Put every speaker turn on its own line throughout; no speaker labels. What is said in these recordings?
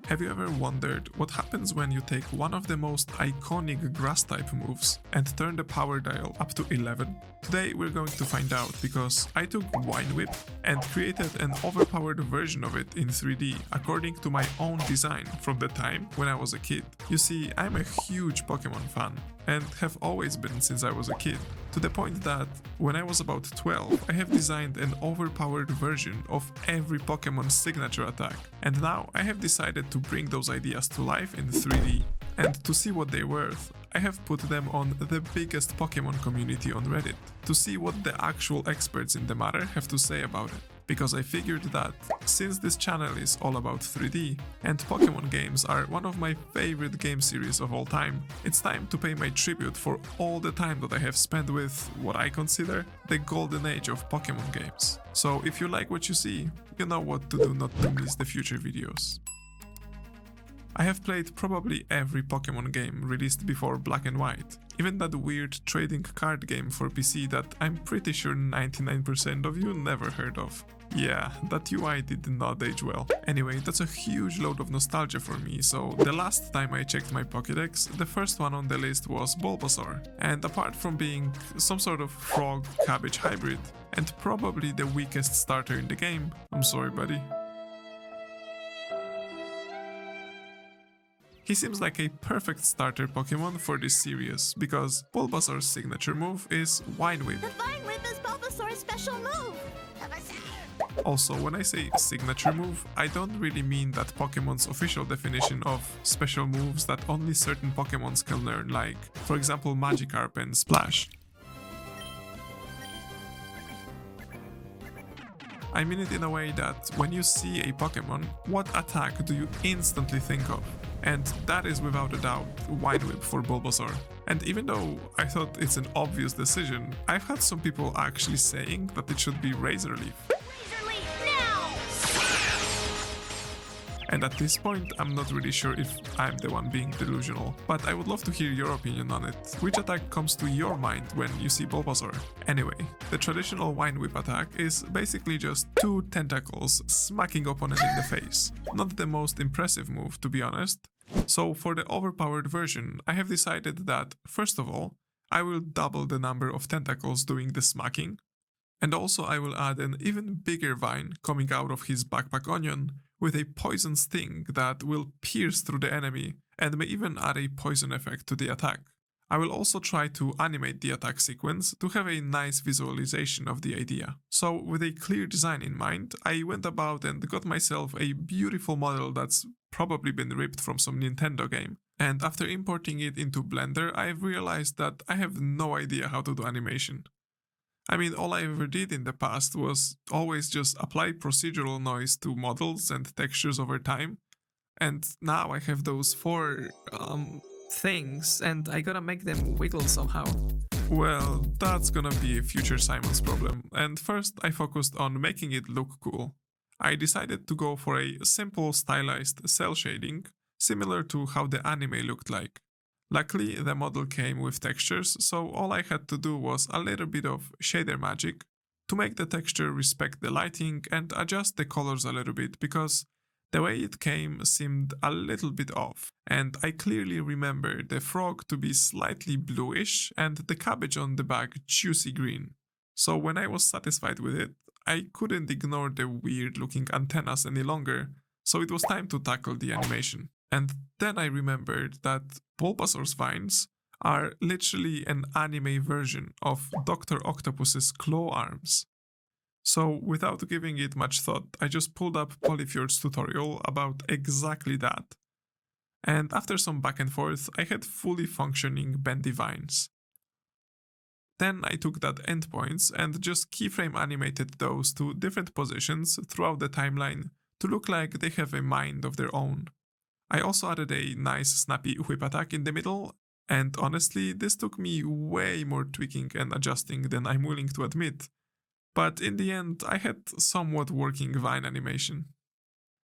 Have you ever wondered what happens when you take one of the most iconic grass type moves and turn the power dial up to 11? Today we're going to find out because I took Wine Whip and created an overpowered version of it in 3D according to my own design from the time when I was a kid. You see, I'm a huge Pokemon fan and have always been since I was a kid, to the point that when I was about 12 I have designed an overpowered version of every Pokemon's signature attack, and now I have decided to bring those ideas to life in 3D. And to see what they're worth, I have put them on the biggest Pokemon community on Reddit to see what the actual experts in the matter have to say about it. Because I figured that, since this channel is all about 3D, and Pokemon games are one of my favorite game series of all time, it's time to pay my tribute for all the time that I have spent with what I consider the golden age of Pokemon games. So if you like what you see, you know what to do not to miss the future videos. I have played probably every Pokemon game released before Black and White, even that weird trading card game for PC that I'm pretty sure 99% of you never heard of. Yeah, that UI did not age well. Anyway, that's a huge load of nostalgia for me, so the last time I checked my Pokédex, the first one on the list was Bulbasaur, and apart from being some sort of frog-cabbage hybrid, and probably the weakest starter in the game, I'm sorry buddy. He seems like a perfect starter Pokemon for this series, because Bulbasaur's signature move is Wine Whip.
The Vine Whip is Bulbasaur's special move!
Also, when I say signature move, I don't really mean that Pokemon's official definition of special moves that only certain Pokemons can learn, like, for example, Magikarp and Splash. I mean it in a way that when you see a Pokemon, what attack do you instantly think of? And that is without a doubt Wine Whip for Bulbasaur. And even though I thought it's an obvious decision, I've had some people actually saying that it should be Razor Leaf.
Razor Leaf, now!
And at this point, I'm not really sure if I'm the one being delusional, but I would love to hear your opinion on it. Which attack comes to your mind when you see Bulbasaur? Anyway, the traditional Wine Whip attack is basically just two tentacles smacking opponent in the face. Not the most impressive move, to be honest. So for the overpowered version, I have decided that, first of all, I will double the number of tentacles doing the smacking, and also I will add an even bigger vine coming out of his backpack onion with a poison sting that will pierce through the enemy and may even add a poison effect to the attack. I will also try to animate the attack sequence to have a nice visualization of the idea. So with a clear design in mind, I went about and got myself a beautiful model that's probably been ripped from some Nintendo game. And after importing it into Blender, I've realized that I have no idea how to do animation. I mean, all I ever did in the past was always just apply procedural noise to models and textures over time. And now I have those four, things, and I gotta make them wiggle somehow. Well, that's gonna be a future Simon's problem, and first I focused on making it look cool. I decided to go for a simple stylized cell shading, similar to how the anime looked like. Luckily, the model came with textures, so all I had to do was a little bit of shader magic to make the texture respect the lighting and adjust the colors a little bit, because the way it came seemed a little bit off, and I clearly remember the frog to be slightly bluish and the cabbage on the back juicy green. So when I was satisfied with it, I couldn't ignore the weird looking antennas any longer, so it was time to tackle the animation. And then I remembered that Bulbasaur's vines are literally an anime version of Dr. Octopus's claw arms. So without giving it much thought, I just pulled up Polyfjord's tutorial about exactly that. And after some back and forth, I had fully functioning bendy vines. Then I took that endpoints and just keyframe animated those to different positions throughout the timeline to look like they have a mind of their own. I also added a nice snappy whip attack in the middle, and honestly, this took me way more tweaking and adjusting than I'm willing to admit. But in the end, I had somewhat working vine animation.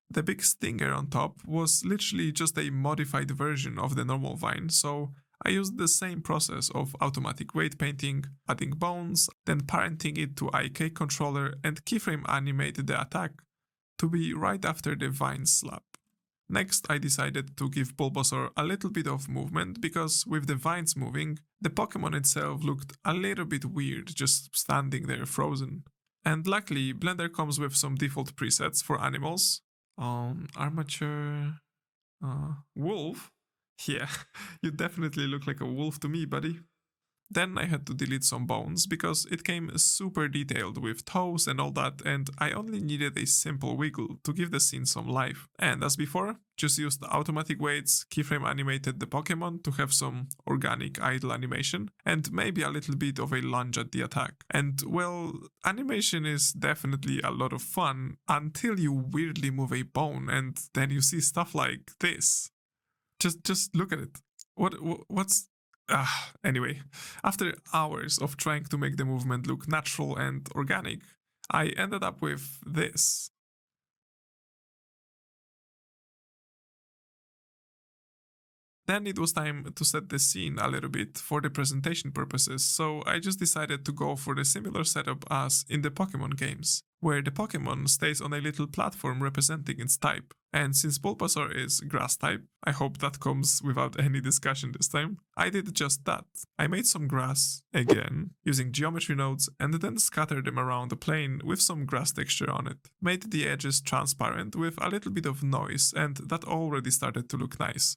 The big stinger on top was literally just a modified version of the normal vine, so I used the same process of automatic weight painting, adding bones, then parenting it to IK controller and keyframe animate the attack to be right after the vine slap. Next, I decided to give Bulbasaur a little bit of movement because with the vines moving, the Pokemon itself looked a little bit weird just standing there frozen. And luckily, Blender comes with some default presets for animals. Armature... wolf? Yeah, you definitely look like a wolf to me, buddy. Then I had to delete some bones because it came super detailed with toes and all that, and I only needed a simple wiggle to give the scene some life. And as before, just used automatic weights, keyframe animated the Pokemon to have some organic idle animation, and maybe a little bit of a lunge at the attack. And well, animation is definitely a lot of fun until you weirdly move a bone and then you see stuff like this. Just look at it. What's anyway, after hours of trying to make the movement look natural and organic, I ended up with this. Then it was time to set the scene a little bit for the presentation purposes, so I just decided to go for the similar setup as in the Pokemon games, where the Pokemon stays on a little platform representing its type. And since Bulbasaur is grass type, I hope that comes without any discussion this time, I did just that. I made some grass, again, using geometry nodes, and then scattered them around the plane with some grass texture on it. Made the edges transparent with a little bit of noise, and that already started to look nice.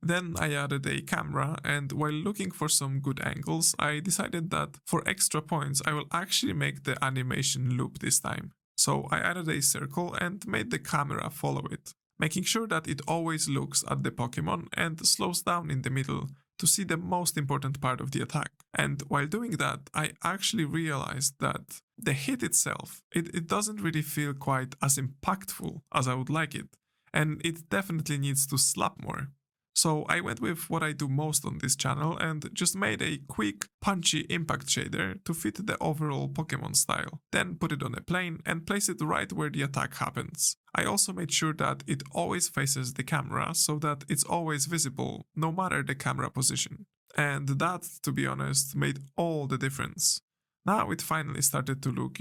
Then I added a camera, and while looking for some good angles, I decided that for extra points I will actually make the animation loop this time. So I added a circle and made the camera follow it, making sure that it always looks at the Pokemon and slows down in the middle to see the most important part of the attack. And while doing that, I actually realized that the hit itself, it doesn't really feel quite as impactful as I would like it, and it definitely needs to slap more. So I went with what I do most on this channel and just made a quick, punchy impact shader to fit the overall Pokemon style. Then put it on a plane and place it right where the attack happens. I also made sure that it always faces the camera so that it's always visible, no matter the camera position. And that, to be honest, made all the difference. Now it finally started to look,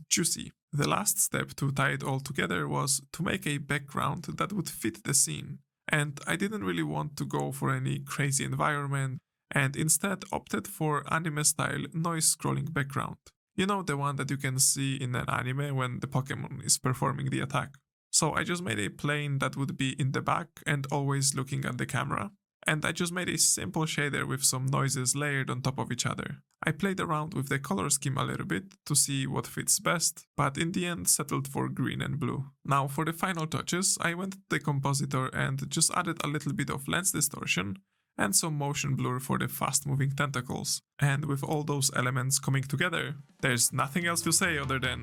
juicy. The last step to tie it all together was to make a background that would fit the scene. And I didn't really want to go for any crazy environment, and instead opted for anime-style noise-scrolling background. You know, the one that you can see in an anime when the Pokemon is performing the attack. So I just made a plane that would be in the back and always looking at the camera. And I just made a simple shader with some noises layered on top of each other. I played around with the color scheme a little bit to see what fits best, but in the end settled for green and blue. Now for the final touches, I went to the compositor and just added a little bit of lens distortion and some motion blur for the fast moving tentacles. And with all those elements coming together, there's nothing else to say other than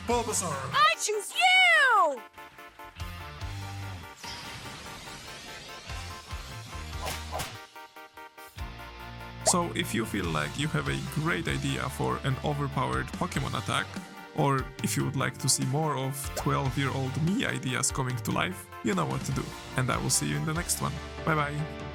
Bulbasaur!
I choose you!
So if you feel like you have a great idea for an overpowered Pokemon attack, or if you would like to see more of 12-year-old me ideas coming to life, you know what to do. And I will see you in the next one. Bye bye!